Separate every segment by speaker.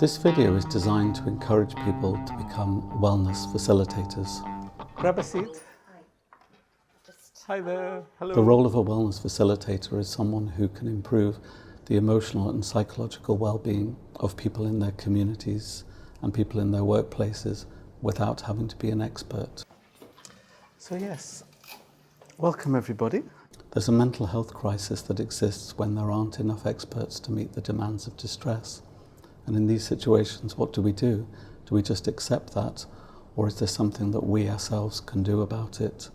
Speaker 1: This video is designed to encourage people to become wellness facilitators.
Speaker 2: Grab a seat. Hi there. Hello.
Speaker 1: The role of a wellness facilitator is someone who can improve the emotional and psychological well-being of people in their communities and people in their workplaces without having to be an expert.
Speaker 2: So yes, welcome everybody.
Speaker 1: There's a mental health crisis that exists when there aren't enough experts to meet the demands of distress. And in these situations, what do? Do we just accept that? Or is there something that we ourselves can do about it?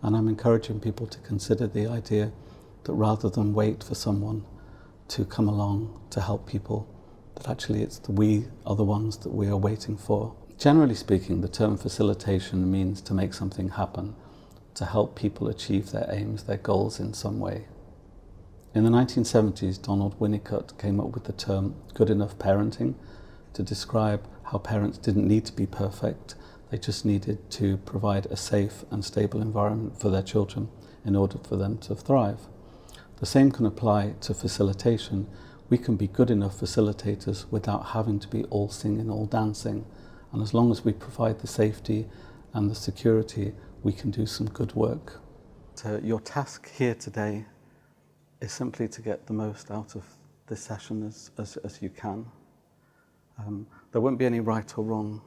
Speaker 1: And I'm encouraging people to consider the idea that rather than wait for someone to come along to help people, that actually we are the ones that we are waiting for. Generally speaking, the term facilitation means to make something happen, to help people achieve their aims, their goals in some way. In the 1970s, Donald Winnicott came up with the term good enough parenting to describe how parents didn't need to be perfect. They just needed to provide a safe and stable environment for their children in order for them to thrive. The same can apply to facilitation. We can be good enough facilitators without having to be all singing, all dancing. And as long as we provide the safety and the security, we can do some good work. So your task here today is simply to get the most out of this session as you can. There won't be any right or wrong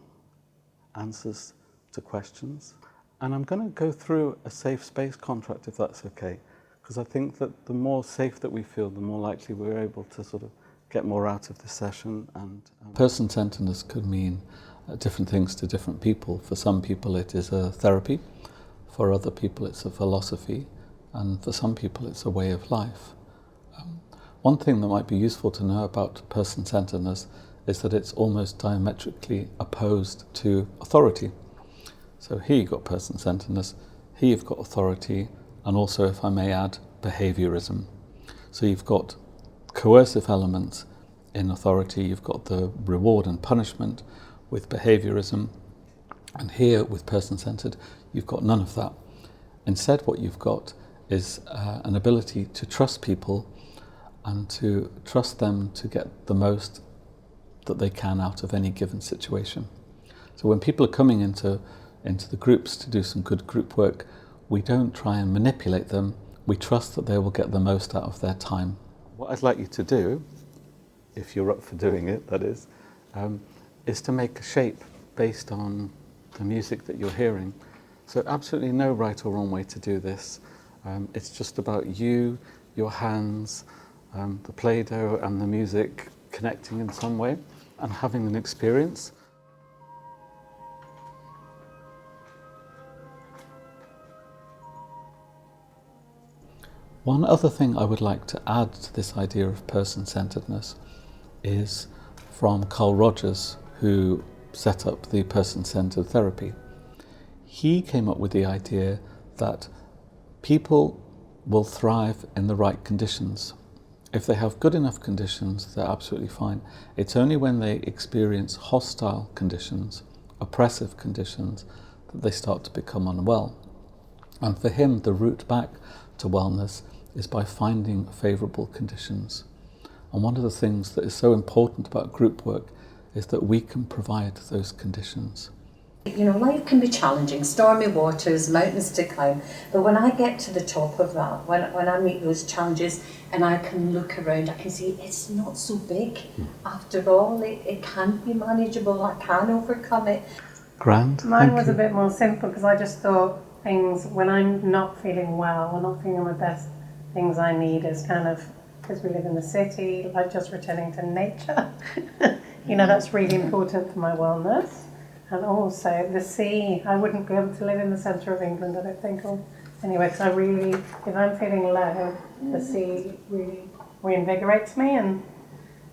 Speaker 1: answers to questions. And I'm going to go through a safe space contract, if that's okay, because I think that the more safe that we feel, the more likely we're able to sort of get more out of this session. And person-centeredness could mean different things to different people. For some people it is a therapy, for other people it's a philosophy, and for some people it's a way of life. One thing that might be useful to know about person-centeredness is that it's almost diametrically opposed to authority. So here you've got person-centeredness, here you've got authority, and also, if I may add, behaviorism. So you've got coercive elements in authority, you've got the reward and punishment with behaviorism, and here with person-centered, you've got none of that. Instead, what you've got is an ability to trust people and to trust them to get the most that they can out of any given situation. So when people are coming into the groups to do some good group work, we don't try and manipulate them. We trust that they will get the most out of their time. What I'd like you to do, if you're up for doing it, that is to make a shape based on the music that you're hearing. So absolutely no right or wrong way to do this. It's just about you, your hands, the Play-Doh and the music connecting in some way and having an experience. One other thing I would like to add to this idea of person-centeredness is from Carl Rogers, who set up the person-centered therapy. He came up with the idea that people will thrive in the right conditions. If they have good enough conditions, they're absolutely fine. It's only when they experience hostile conditions, oppressive conditions, that they start to become unwell. And for him, the route back to wellness is by finding favourable conditions. And one of the things that is so important about group work is that we can provide those conditions.
Speaker 3: You know, life can be challenging, stormy waters, mountains to climb, but when I get to the top of that, when I meet those challenges and I can look around, I can see it's not so big. After all, it can be manageable, I can overcome it.
Speaker 1: Grand.
Speaker 4: Mine was a bit more simple because I just thought things, when I'm not feeling well or not feeling my best, things I need is kind of, because we live in the city, like just returning to nature. You know, that's really important for my wellness. And also the sea. I wouldn't be able to live in the centre of England, I don't think. Anyway, because if I'm feeling low, the sea really reinvigorates me and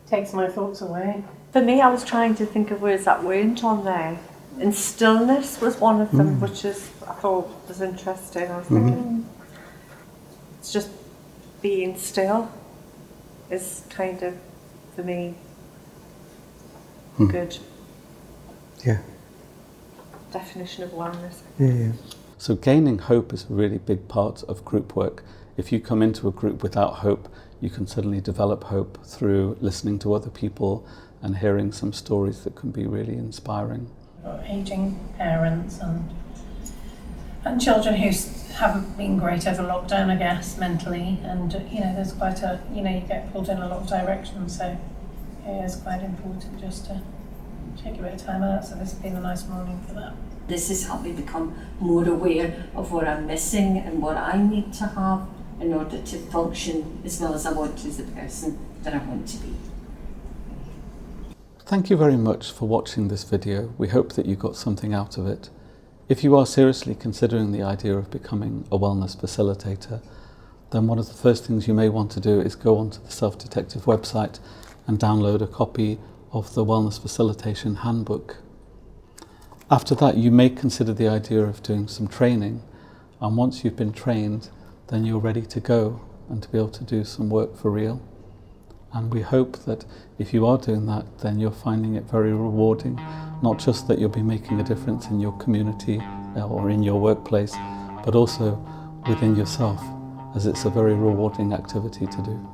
Speaker 4: takes my thoughts away.
Speaker 5: For me, I was trying to think of words that weren't on there. And stillness was one of them, which I thought was interesting. I was thinking, it's just being still is kind of, for me, good.
Speaker 1: Yeah.
Speaker 5: Definition of wellness.
Speaker 1: Yeah. So gaining hope is a really big part of group work. If you come into a group without hope, you can suddenly develop hope through listening to other people and hearing some stories that can be really inspiring.
Speaker 6: Aging parents and children who haven't been great over lockdown, I guess, mentally, and there's quite a, you get pulled in a lot of directions, so it is quite important just to take a bit of time out, so this has been a nice morning for that.
Speaker 3: This has helped me become more aware of what I'm missing and what I need to have in order to function as well as I want to as the person that I want to be.
Speaker 1: Thank you very much for watching this video. We hope that you got something out of it. If you are seriously considering the idea of becoming a wellness facilitator, then one of the first things you may want to do is go onto the Self-Detective website and download a copy of the Wellness Facilitation Handbook. After that, you may consider the idea of doing some training, and once you've been trained, then you're ready to go and to be able to do some work for real. And we hope that if you are doing that, then you're finding it very rewarding, not just that you'll be making a difference in your community or in your workplace, but also within yourself, as it's a very rewarding activity to do.